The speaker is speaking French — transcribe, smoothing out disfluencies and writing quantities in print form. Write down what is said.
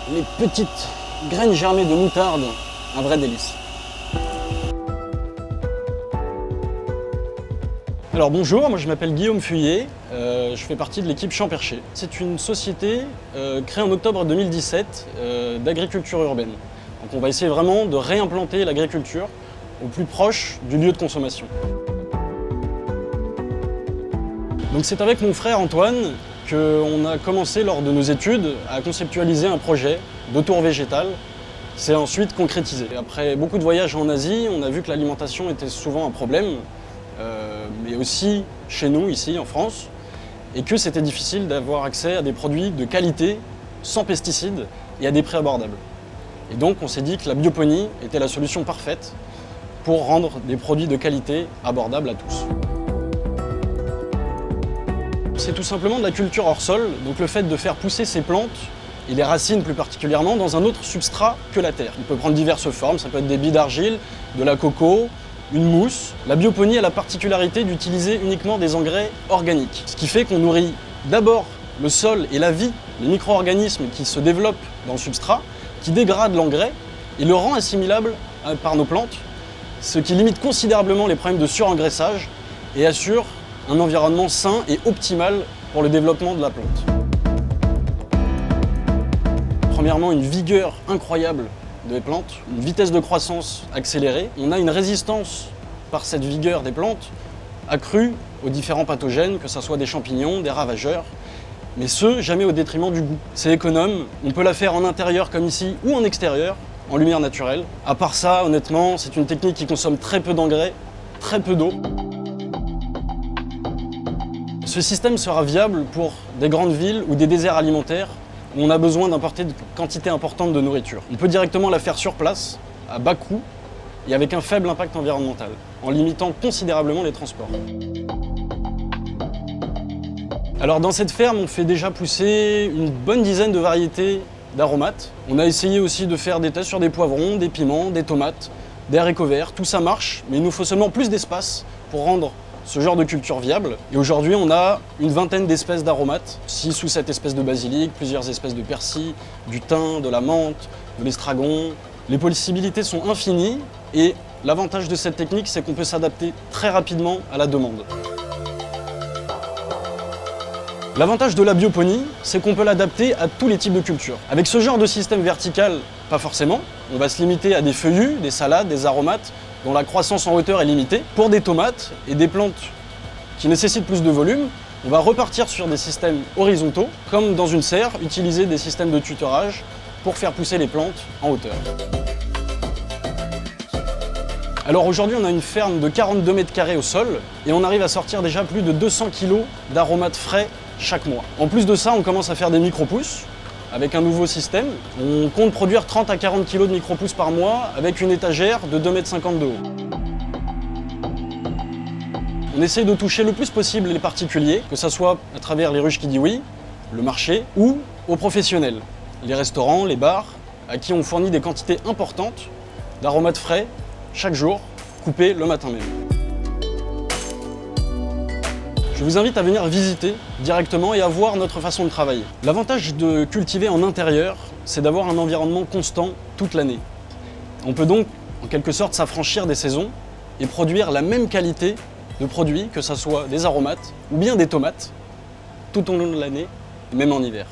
les petites graines germées de moutarde, un vrai délice. Alors bonjour, moi je m'appelle Guillaume Fuyet, je fais partie de l'équipe Champ Perché. C'est une société créée en octobre 2017 d'agriculture urbaine. Donc on va essayer vraiment de réimplanter l'agriculture au plus proche du lieu de consommation. Donc c'est avec mon frère Antoine qu'on a commencé lors de nos études à conceptualiser un projet de tour végétale qui s'est ensuite concrétisé. Après beaucoup de voyages en Asie, on a vu que l'alimentation était souvent un problème, mais aussi chez nous, ici en France, et que c'était difficile d'avoir accès à des produits de qualité, sans pesticides et à des prix abordables. Et donc on s'est dit que la bioponie était la solution parfaite pour rendre des produits de qualité abordables à tous. C'est tout simplement de la culture hors sol, donc le fait de faire pousser ces plantes, et les racines plus particulièrement, dans un autre substrat que la terre. Il peut prendre diverses formes, ça peut être des billes d'argile, de la coco, une mousse. La bioponie a la particularité d'utiliser uniquement des engrais organiques, ce qui fait qu'on nourrit d'abord le sol et la vie, les micro-organismes qui se développent dans le substrat, qui dégradent l'engrais et le rend assimilable par nos plantes, ce qui limite considérablement les problèmes de surengraissage et assure un environnement sain et optimal pour le développement de la plante. Premièrement, une vigueur incroyable des plantes, une vitesse de croissance accélérée. On a une résistance par cette vigueur des plantes accrue aux différents pathogènes, que ce soit des champignons, des ravageurs, mais ce, jamais au détriment du goût. C'est économe, on peut la faire en intérieur comme ici ou en extérieur, en lumière naturelle. À part ça, honnêtement, c'est une technique qui consomme très peu d'engrais, très peu d'eau. Ce système sera viable pour des grandes villes ou des déserts alimentaires où on a besoin d'importer de quantités importantes de nourriture. On peut directement la faire sur place, à bas coût et avec un faible impact environnemental, en limitant considérablement les transports. Alors dans cette ferme, on fait déjà pousser une bonne dizaine de variétés d'aromates. On a essayé aussi de faire des tests sur des poivrons, des piments, des tomates, des haricots verts. Tout ça marche, mais il nous faut seulement plus d'espace pour rendre ce genre de culture viable. Et aujourd'hui, on a une vingtaine d'espèces d'aromates, 6 ou 7 espèces de basilic, plusieurs espèces de persil, du thym, de la menthe, de l'estragon. Les possibilités sont infinies et l'avantage de cette technique, c'est qu'on peut s'adapter très rapidement à la demande. L'avantage de la bioponie, c'est qu'on peut l'adapter à tous les types de cultures. Avec ce genre de système vertical, pas forcément. On va se limiter à des feuillus, des salades, des aromates, dont la croissance en hauteur est limitée. Pour des tomates et des plantes qui nécessitent plus de volume, on va repartir sur des systèmes horizontaux, comme dans une serre, utiliser des systèmes de tutorage pour faire pousser les plantes en hauteur. Alors aujourd'hui, on a une ferme de 42 mètres carrés au sol et on arrive à sortir déjà plus de 200 kg d'aromates frais chaque mois. En plus de ça, on commence à faire des micro-pousses avec un nouveau système. On compte produire 30 à 40 kg de micro-pousses par mois avec une étagère de 2,50 m de haut. On essaye de toucher le plus possible les particuliers, que ce soit à travers les ruches qui disent oui, le marché, ou aux professionnels, les restaurants, les bars, à qui on fournit des quantités importantes d'aromates frais chaque jour, coupés le matin même. Je vous invite à venir visiter directement et à voir notre façon de travailler. L'avantage de cultiver en intérieur, c'est d'avoir un environnement constant toute l'année. On peut donc, en quelque sorte, s'affranchir des saisons et produire la même qualité de produits, que ce soit des aromates ou bien des tomates, tout au long de l'année, même en hiver.